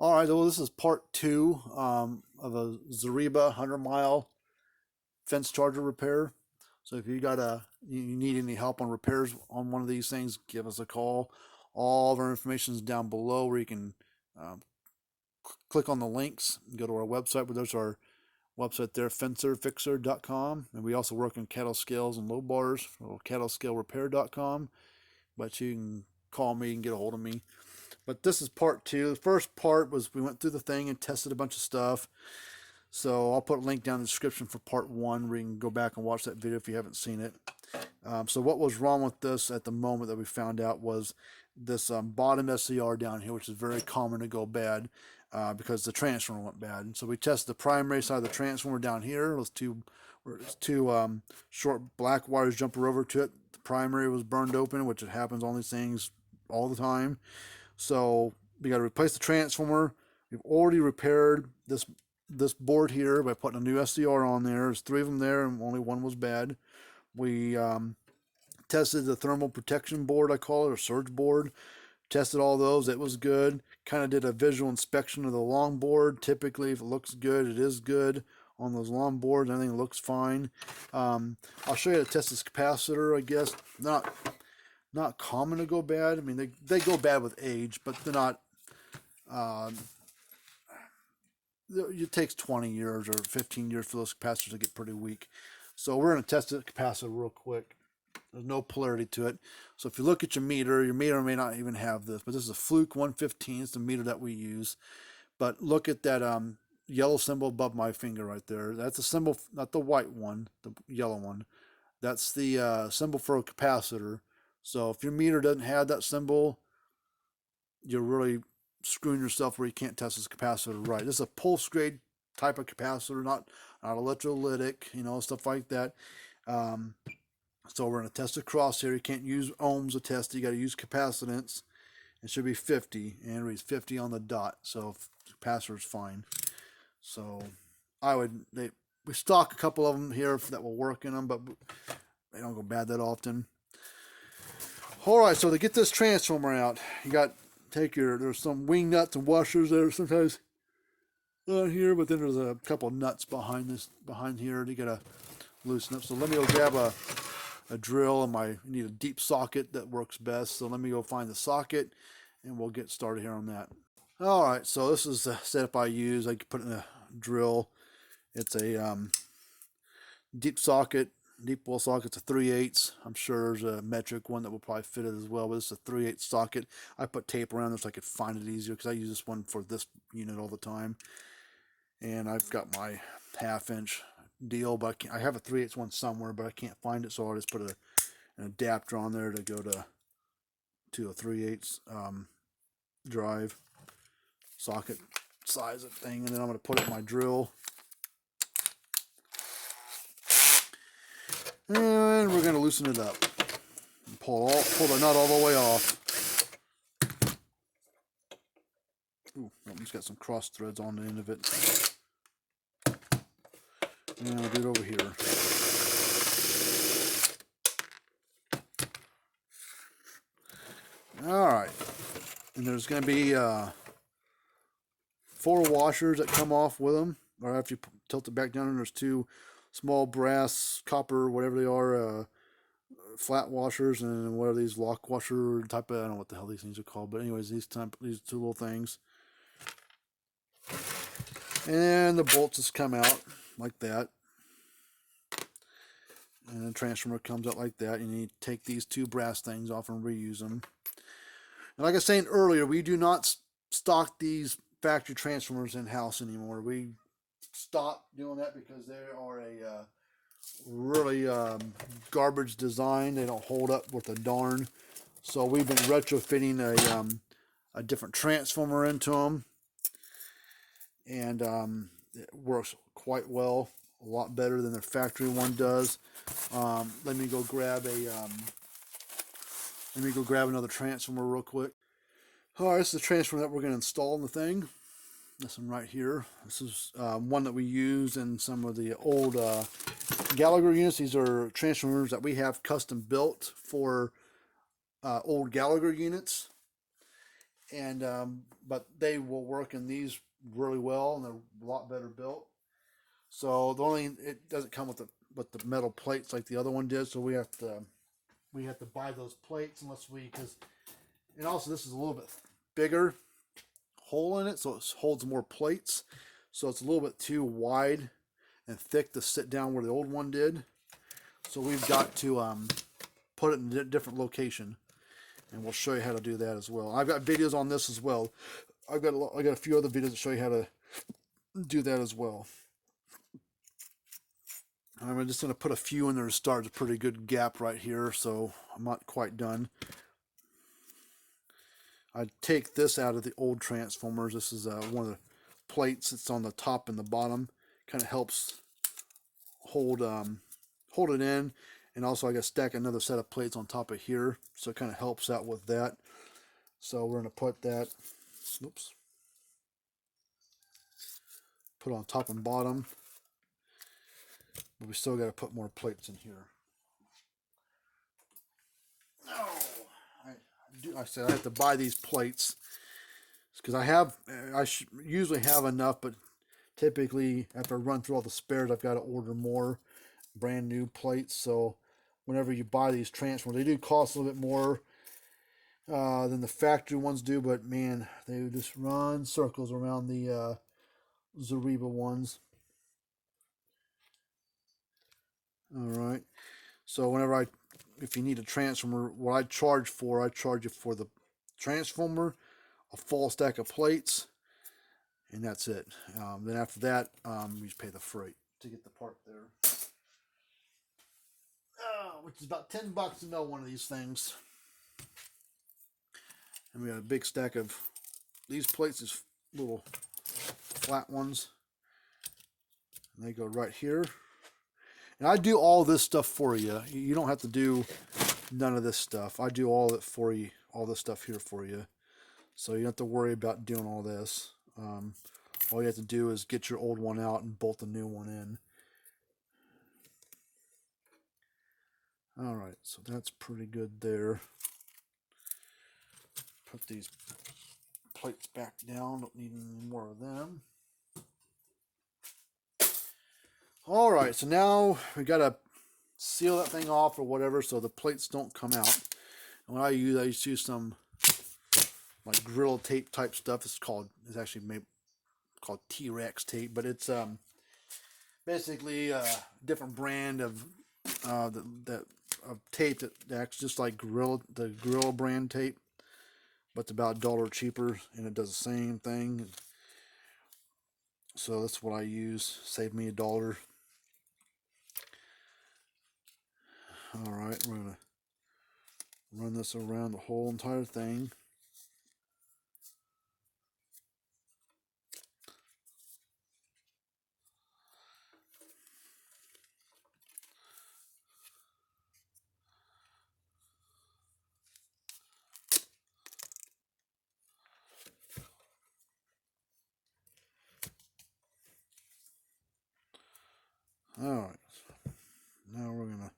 All right, well, this is part two of a Zareba 100-mile fence charger repair. So if you need any help on repairs on one of these things, give us a call. All of our information is down below where you can um, click on the links and go to our website. But there's our website there, fencerfixer.com. And we also work on cattle scales and low bars, so cattlescalerepair.com. But you can call me and get a hold of me. But this is part two. The first part was we went through the thing and tested a bunch of stuff. So I'll put a link down in the description for part one where you can go back and watch that video if you haven't seen it. So what was wrong with this at the moment that we found out was this bottom SCR down here, which is very common to go bad because the transformer went bad. And so we tested the primary side of the transformer down here. Those two short black wires jumper over to it. The primary was burned open, which it happens on these things all the time. So we got to replace the transformer. We've already repaired this board here by putting a new SCR on there. There's three of them there, and only one was bad. We tested the thermal protection board, I call it, or surge board. Tested all those. It was good. Kind of did a visual inspection of the long board. Typically, if it looks good, it is good on those long boards. Everything looks fine. I'll show you how to test this capacitor, I guess. Not common to go bad. I mean, they go bad with age, but they're not. It takes 20 years or 15 years for those capacitors to get pretty weak. So we're going to test the capacitor real quick. There's no polarity to it. So if you look at your meter may not even have this, but this is a Fluke 115. It's the meter that we use. But look at that yellow symbol above my finger right there. That's a symbol, not the white one, the yellow one. That's the symbol for a capacitor. So if your meter doesn't have that symbol, you're really screwing yourself where you can't test this capacitor right. This is a pulse grade type of capacitor, not electrolytic, stuff like that. So we're going to test across here. You can't use ohms to test it. You got to use capacitance. It should be 50, and it reads 50 on the dot. So the capacitor is fine. So we stock a couple of them here that will work in them, but they don't go bad that often. All right, so to get this transformer out, you got there's some wing nuts and washers there sometimes on here, but then there's a couple nuts behind here you gotta loosen up. So let me go grab a drill, and you need a deep socket that works best. So let me go find the socket, and we'll get started here on that. All right, so this is the setup I use. I put in a drill. It's a deep socket. Deep well socket's a 3/8. I'm sure there's a metric one that will probably fit it as well, but it's a 3/8 socket. I put tape around this so I could find it easier because I use this one for this unit all the time. And I've got my 1/2-inch deal, but I have a 3/8 one somewhere, but I can't find it, so I'll just put an adapter on there to go to a 3/8 drive socket size of thing, and then I'm going to put it in my drill. And we're going to loosen it up. And pull the nut all the way off. Ooh, it's got some cross threads on the end of it. And we'll do it over here. Alright. And there's going to be 4 washers that come off with them. Or after you tilt it back down, and there's 2 small brass, copper, whatever they are, flat washers, and what are these, lock washer type of, I don't know what the hell these things are called, but anyways, these 2 little things. And the bolts just come out like that. And the transformer comes out like that. You need to take these 2 brass things off and reuse them. And like I was saying earlier, we do not stock these factory transformers in-house anymore. We stopped doing that because they are a really garbage design. They don't hold up with a darn. So we've been retrofitting a different transformer into them, and it works quite well, a lot better than the factory one does. Let me go grab another transformer real quick. All right, this is the transformer that we're going to install in the thing. This one right here. This is one that we use in some of the old Gallagher units. These are transformers that we have custom built for old Gallagher units. and but they will work in these really well, and they're a lot better built. So the only it doesn't come with the metal plates like the other one did. So we have to buy those plates unless we because and also this is a little bit bigger hole in it, so it holds more plates. So it's a little bit too wide and thick to sit down where the old one did. So we've got to put it in a different location, and we'll show you how to do that as well. I've got videos on this as well. I got a few other videos that show you how to do that as well. I'm just going to put a few in there to start. It's a pretty good gap right here, so I'm not quite done. I take this out of the old transformers. This is one of the plates. It's on the top and the bottom. Kind of helps hold it in, and also I got to stack another set of plates on top of here, so it kind of helps out with that. So we're going to put that. Oops. Put on top and bottom. But we still got to put more plates in here. Oh, I said I have to buy these plates because I usually have enough, but typically after I run through all the spares, I've got to order more brand new plates. So whenever you buy these transformers, they do cost a little bit more than the factory ones do, but man, they just run circles around the Zareba ones. All right. So if you need a transformer, what I charge you for the transformer, a full stack of plates, and that's it. Then after that, you just pay the freight to get the part there. Which is about $10 to know one of these things. And we got a big stack of these plates, these little flat ones. And they go right here. And I do all this stuff for you. You don't have to do none of this stuff. I do all it for you, all this stuff here for you. So you don't have to worry about doing all this. All you have to do is get your old one out and bolt the new one in. All right, so that's pretty good there. Put these plates back down. Don't need any more of them. All right, so now we got to seal that thing off or whatever so the plates don't come out. And what I used to use some like Gorilla tape type stuff. It's actually called T-Rex tape, but it's basically a different brand of tape that acts just like the Gorilla brand tape, but it's about $1 cheaper, and it does the same thing. So that's what I use. Saved me $1. All right, we're gonna run this around the whole entire thing. All right, now we're gonna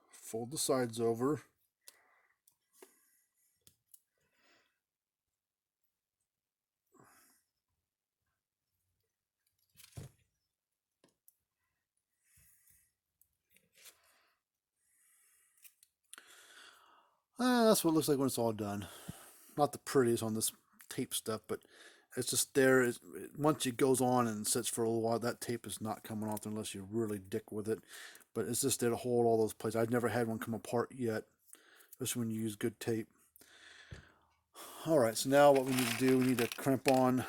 fold the sides over. That's what it looks like when it's all done. Not the prettiest on this tape stuff, but it's just there. Once it goes on and sits for a little while, that tape is not coming off unless you really dick with it. But it's just there to hold all those plates. I've never had one come apart yet, especially when you use good tape. All right, so now what we need to do, we need to crimp on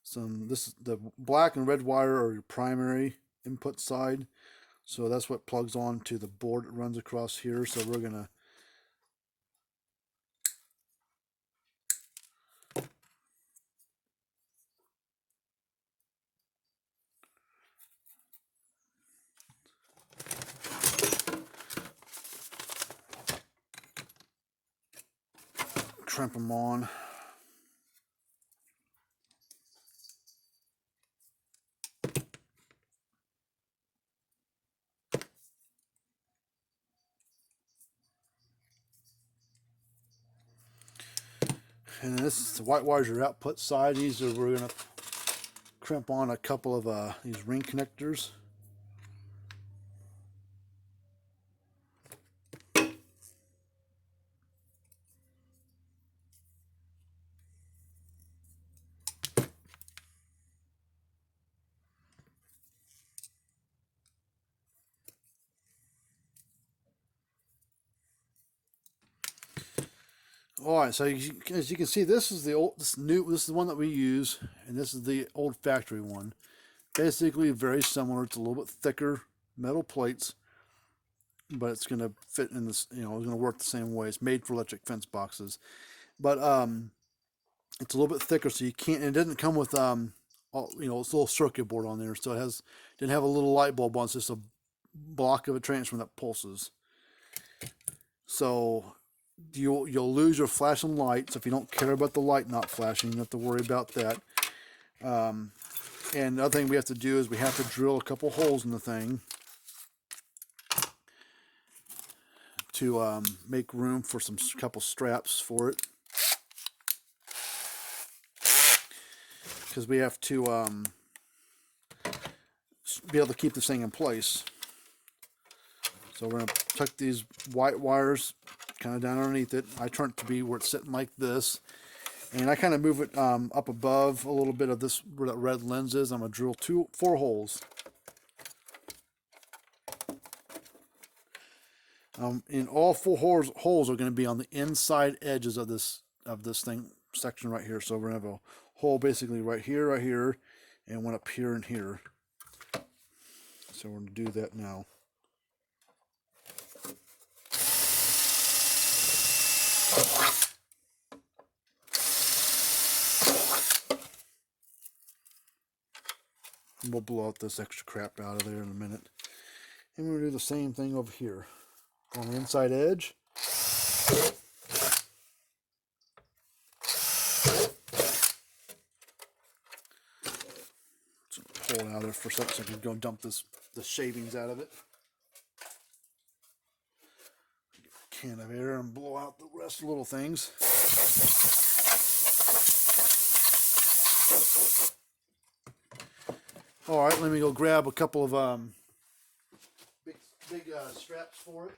the black and red wire are your primary input side. So that's what plugs on to the board that runs across here. So we're going to crimp them on. And this is the white wires, your output side. These are, we're going to crimp on a couple of these ring connectors. All right, so as you can see, this is the old, this is the one that we use, and this is the old factory one. Basically, very similar. It's a little bit thicker metal plates, but it's going to fit in this. You know, it's going to work the same way. It's made for electric fence boxes, but it's a little bit thicker, so you can't. It doesn't come with you know, it's a little circuit board on there, so it didn't have a little light bulb on. It's just a block of a transformer that pulses. So you'll lose your flashing lights if you don't care about the light not flashing. You don't have to worry about that. And the other thing we have to do is we have to drill a couple holes in the thing to make room for couple straps for it, because we have to be able to keep this thing in place. So we're going to tuck these white wires kind of down underneath it. I turn it to be where it's sitting like this, and I kind of move it up above a little bit of this where that red lens is. I'm going to drill 4 holes. And all 4 holes are going to be on the inside edges of this thing section right here. So we're going to have a hole basically right here, and one up here and here. So we're going to do that now. And we'll blow out this extra crap out of there in a minute. And we're going to do the same thing over here. On the inside edge. So pull it out of there for a second so I can go dump the shavings out of it. Get a can of air and blow out the rest of the little things. All right, let me go grab a couple of big straps for it.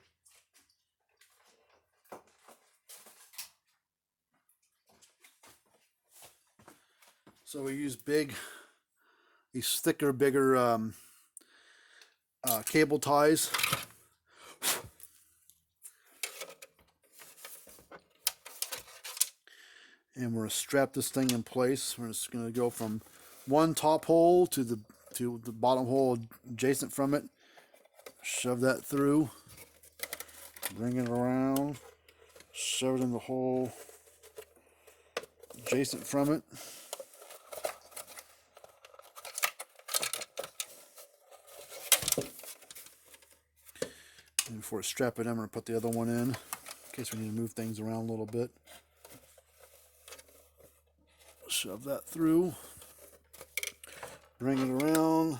So we use these thicker, bigger cable ties. And we're going to strap this thing in place. We're just going to go from one top hole to the bottom hole adjacent from it. Shove that through. Bring it around. Shove it in the hole adjacent from it. And before I strap it in, I'm going to put the other one in case we need to move things around a little bit. Shove that through. Bring it around.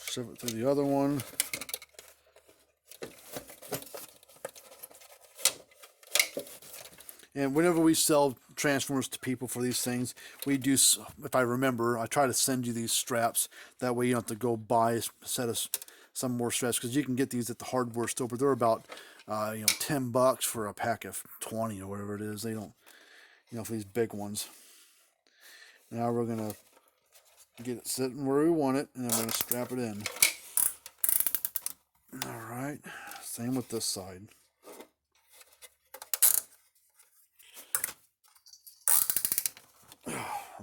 Shove it through the other one. And whenever we sell transformers to people for these things, we do, if I remember, I try to send you these straps. That way you don't have to go buy a set of some more straps, because you can get these at the hardware store, but they're about you know, $10 for a pack of 20 or whatever it is. They don't, you know, for these big ones. Now we're gonna get it sitting where we want it, and I'm gonna strap it in. All right, same with this side.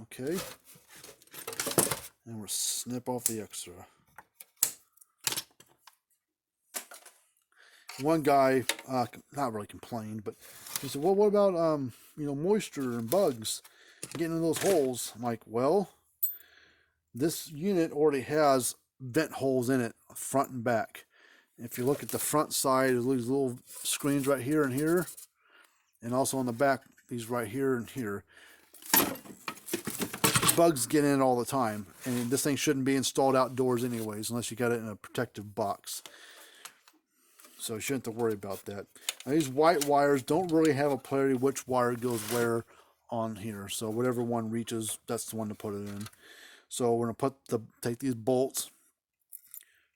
Okay, and we'll snip off the extra. One guy, not really complained, but he said, well, what about, you know, moisture and bugs getting in those holes? I'm like, well, this unit already has vent holes in it, front and back. If you look at the front side, there's these little screens right here and here, and also on the back, these right here and here. Bugs get in it all the time, and this thing shouldn't be installed outdoors anyways, unless you got it in a protective box. So you shouldn't have to worry about that. Now these white wires don't really have a polarity which wire goes where on here. So whatever one reaches, that's the one to put it in. So we're going to take these bolts,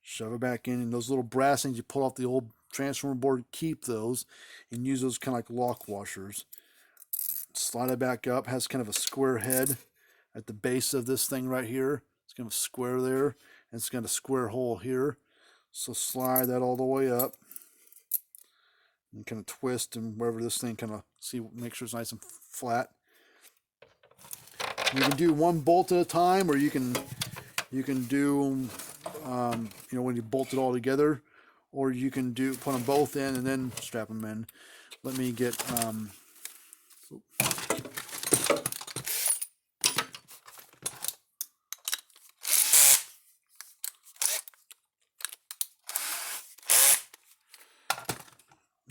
shove it back in, and those little brass things you pull off the old transformer board, keep those, and use those kind of like lock washers. Slide it back up, has kind of a square head at the base of this thing right here. It's kind of square there, and it's got a square hole here. So slide that all the way up, and kind of twist, and wherever this thing kind of, make sure it's nice and flat. You can do one bolt at a time, or you can do, when you bolt it all together, or you can put them both in and then strap them in. Let me get,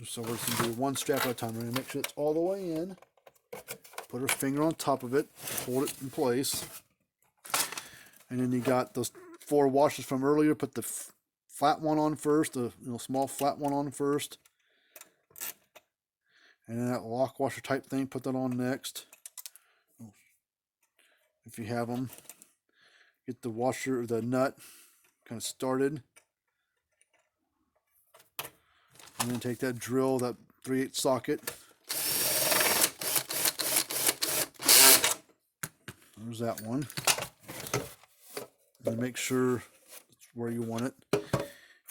so we're just going to do one strap at a time. We're going to make sure it's all the way in. Put our finger on top of it, hold it in place. And then you got those 4 washers from earlier. Put the flat one on first, the small flat one on first. And then that lock washer type thing, put that on next. If you have them. Get the washer, the nut kind of started. And then take that drill, that 3/8 socket. There's that one. And make sure it's where you want it.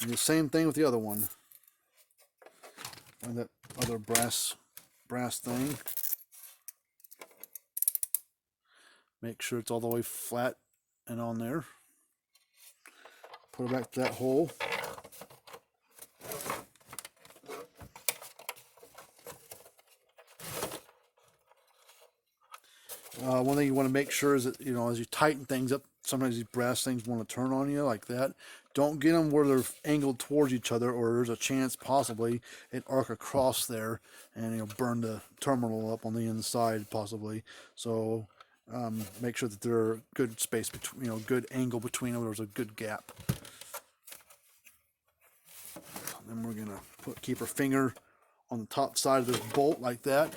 And the same thing with the other one. And that other brass thing. Make sure it's all the way flat and on there. Put it back to that hole. One thing you want to make sure is that, as you tighten things up, sometimes these brass things want to turn on you like that. Don't get them where they're angled towards each other, or there's a chance possibly it arc across there and burn the terminal up on the inside possibly. So make sure that there are good space between, good angle between them. There's a good gap. And then we're gonna keep our finger on the top side of this bolt like that.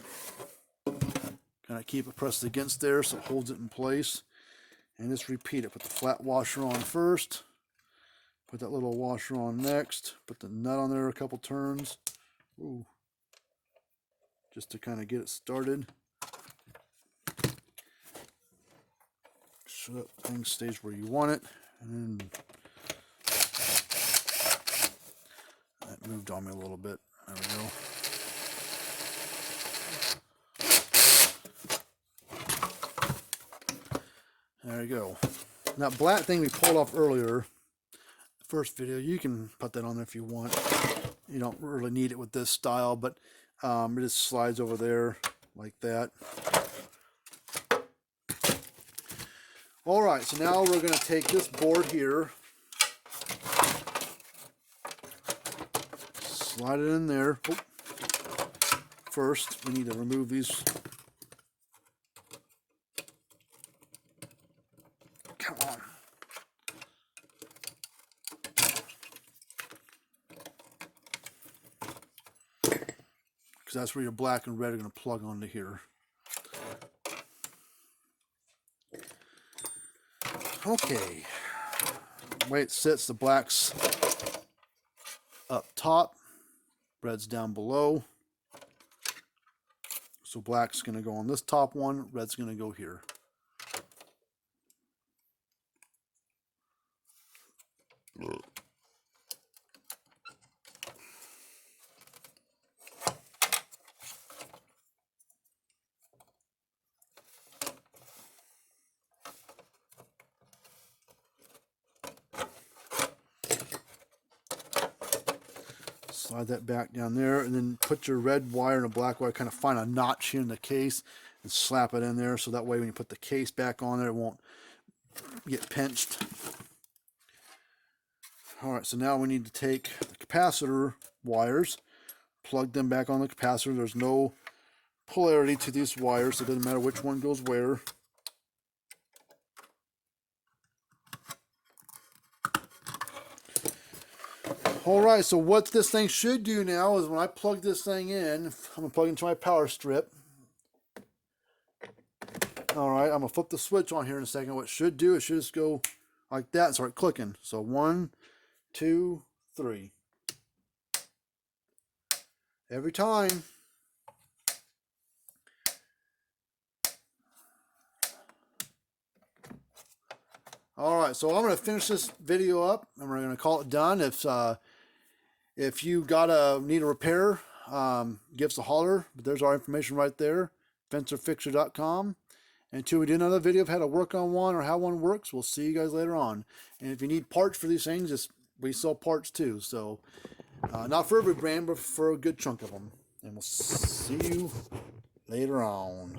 Kind of keep it pressed against there so it holds it in place. And just repeat it. Put the flat washer on first. Put that little washer on next. Put the nut on there a couple turns. Ooh. Just to kind of get it started. So that thing stays where you want it. And then that moved on me a little bit. There we go. There you go. Now, black thing we pulled off earlier, the first video, you can put that on there if you want. You don't really need it with this style, but it just slides over there like that. Alright, so now we're going to take this board here, slide it in there. Oh. First, we need to remove these. Come on. Because that's where your black and red are going to plug onto here. Okay. The way it sits, the black's up top, red's down below. So black's going to go on this top one, red's going to go here. Slide that back down there, and then put your red wire and a black wire, kind of find a notch here in the case and slap it in there, so that way when you put the case back on there, it won't get pinched. Alright, so now we need to take the capacitor wires, plug them back on the capacitor. There's no polarity to these wires, so it doesn't matter which one goes where. Alright, so what this thing should do now is when I plug this thing in, I'm going to plug it into my power strip. Alright, I'm going to flip the switch on here in a second. What it should do, it should just go like that and start clicking. So 1, 2, 3. Every time. Alright, so I'm going to finish this video up and we're going to call it done. If you need a repair, give us a holler. But there's our information right there, fencerfixer.com. And until we do another video of how to work on one or how one works, we'll see you guys later on. And if you need parts for these things, we sell parts too. So not for every brand, but for a good chunk of them. And we'll see you later on.